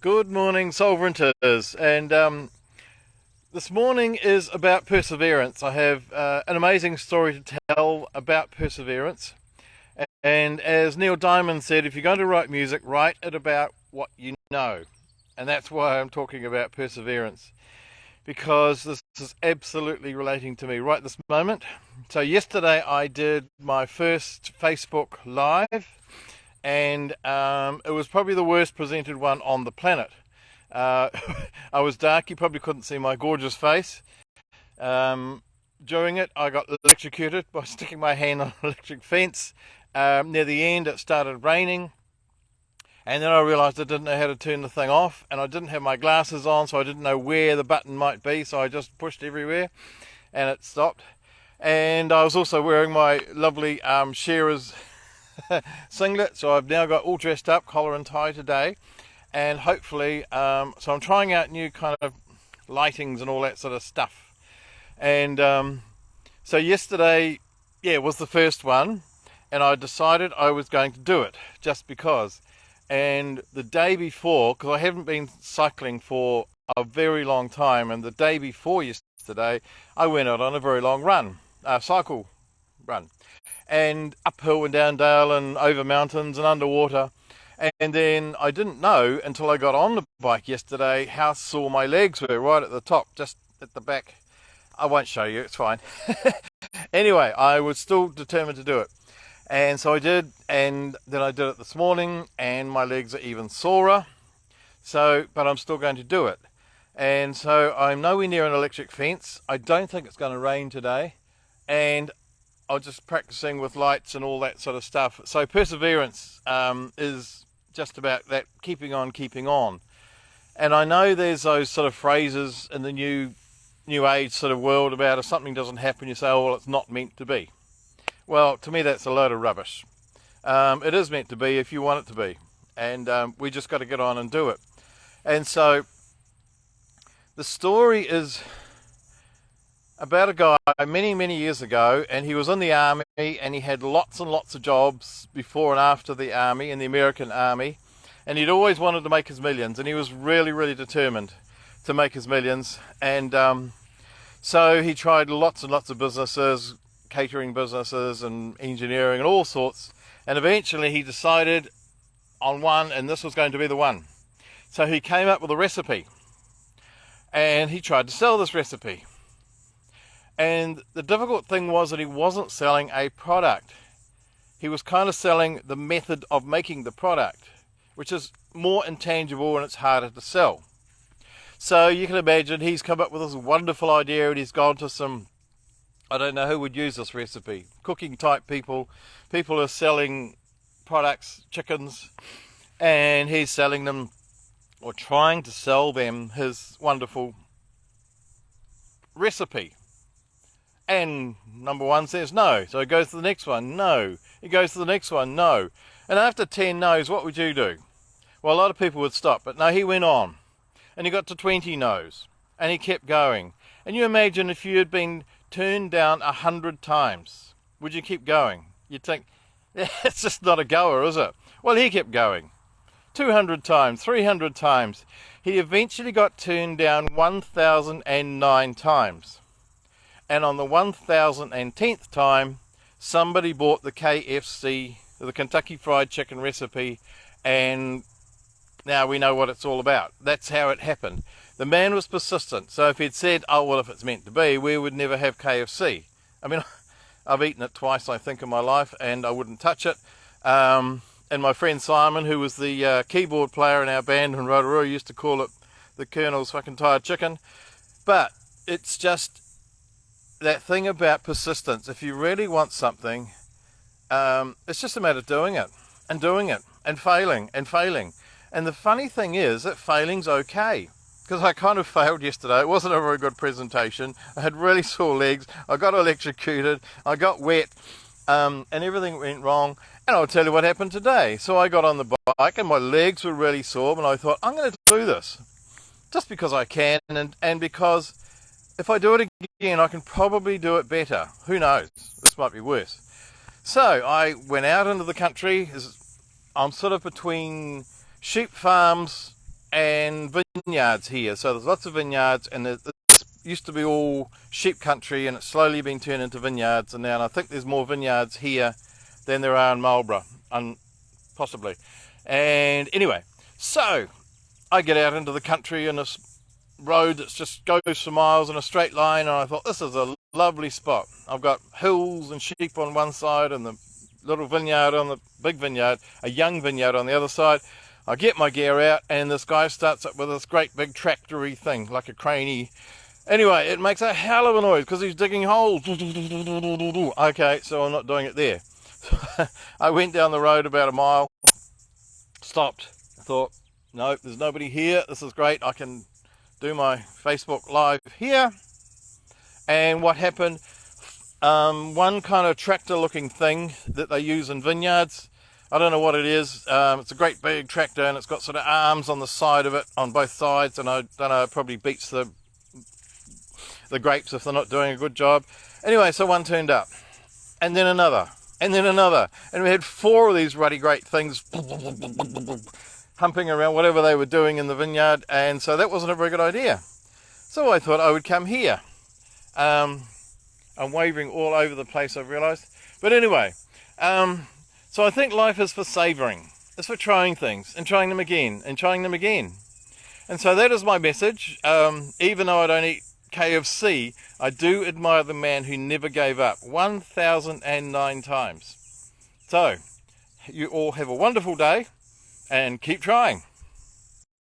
Good morning, Solverinters. And this morning is about perseverance. I have an amazing story to tell about perseverance. And as Neil Diamond said, if you're going to write music, write it about what you know. And that's why I'm talking about perseverance, because this is absolutely relating to me right this moment. So yesterday I did my first Facebook Live, and it was probably the worst presented one on the planet. I was dark, you probably couldn't see my gorgeous face. During it, I got electrocuted by sticking my hand on an electric fence. Near the end, it started raining, and then I realised I didn't know how to turn the thing off, and I didn't have my glasses on, so I didn't know where the button might be, so I just pushed everywhere, and it stopped. And I was also wearing my lovely shearer's singlet, so I've now got all dressed up, collar and tie today, and hopefully, so I'm trying out new kind of lightings and all that sort of stuff. And so yesterday, was the first one, and I decided I was going to do it just because. And the day before, because I haven't been cycling for a very long time, and the day before yesterday, I went out on a very long run, cycle run, and uphill and down dale and over mountains and underwater. And then I didn't know until I got on the bike yesterday how sore my legs were right at the top, just at the back. I won't show you, it's fine. Anyway, I was still determined to do it. And so I did, and then I did it this morning, and my legs are even sorer. But I'm still going to do it. And so I'm nowhere near an electric fence. I don't think it's going to rain today. And I'm just practicing with lights and all that sort of stuff. So perseverance is just about that, keeping on, keeping on. And I know there's those sort of phrases in the new age sort of world about if something doesn't happen, you say, oh, well, it's not meant to be. Well, to me, that's a load of rubbish. It is meant to be if you want it to be. And we just got to get on and do it. And so the story is about a guy many, many years ago, and he was in the army, and he had lots and lots of jobs before and after the army, in the American army, and he'd always wanted to make his millions, and he was really, really determined to make his millions. And so he tried lots and lots of businesses, catering businesses and engineering and all sorts, and eventually he decided on one, and this was going to be the one. So he came up with a recipe, and he tried to sell this recipe. And the difficult thing was that he wasn't selling a product. He was kind of selling the method of making the product, which is more intangible and it's harder to sell. So you can imagine he's come up with this wonderful idea, and he's gone to some, I don't know who would use this recipe, cooking type people who are selling products, chickens, and he's selling them, or trying to sell them, his wonderful recipe. And number one says no, so he goes to the next one, no. He goes to the next one, no. And after 10 no's, what would you do? Well, a lot of people would stop, but no, he went on. And he got to 20 no's, and he kept going. And you imagine if you had been turned down 100 times, would you keep going? You'd think, it's just not a goer, is it? Well, he kept going. 200 times, 300 times. He eventually got turned down 1,009 times. And on the 1,010th time, somebody bought the KFC, the Kentucky Fried Chicken recipe, and now we know what it's all about. That's how it happened. The man was persistent. So if he'd said, oh, well, if it's meant to be, we would never have KFC. I mean, I've eaten it twice, I think, in my life, and I wouldn't touch it. And my friend Simon, who was the keyboard player in our band in Rotorua, used to call it the Colonel's fucking tired chicken. But it's just that thing about persistence. If you really want something, it's just a matter of doing it and failing and failing. And the funny thing is that failing's okay, because I kind of failed yesterday. It wasn't a very good presentation. I had really sore legs. I got electrocuted. I got wet, and everything went wrong. And I'll tell you what happened today. So I got on the bike, and my legs were really sore, and I thought, I'm going to do this just because I can, and because if I do it again, I can probably do it better. Who knows? This might be worse. So I went out into the country. I'm sort of between sheep farms and vineyards here. So there's lots of vineyards, and this used to be all sheep country, and it's slowly been turned into vineyards. And now I think there's more vineyards here than there are in Marlborough, possibly. And anyway, so I get out into the country in this road that just goes for miles in a straight line, and I thought, this is a lovely spot. I've got hills and sheep on one side and the little vineyard on the big vineyard, a young vineyard on the other side. I get my gear out, and this guy starts up with this great big tractor-y thing, like a craney. Anyway, it makes a hell of a noise because he's digging holes. Okay, so I'm not doing it there. I went down the road about a mile, stopped, thought, no, there's nobody here. This is great. I can do my Facebook Live here. And what happened, one kind of tractor-looking thing that they use in vineyards, I don't know what it is. It's a great big tractor, and it's got sort of arms on the side of it, on both sides, and I don't know, it probably beats the grapes if they're not doing a good job. Anyway, so one turned up, and then another, and then another, and we had 4 of these ruddy great things humping around whatever they were doing in the vineyard, and so that wasn't a very good idea. So I thought I would come here. I'm wavering all over the place, I've realised. But anyway, so I think life is for savouring. It's for trying things, and trying them again, and trying them again. And so that is my message. Even though I don't eat KFC, I do admire the man who never gave up 1,009 times. So, you all have a wonderful day, and keep trying.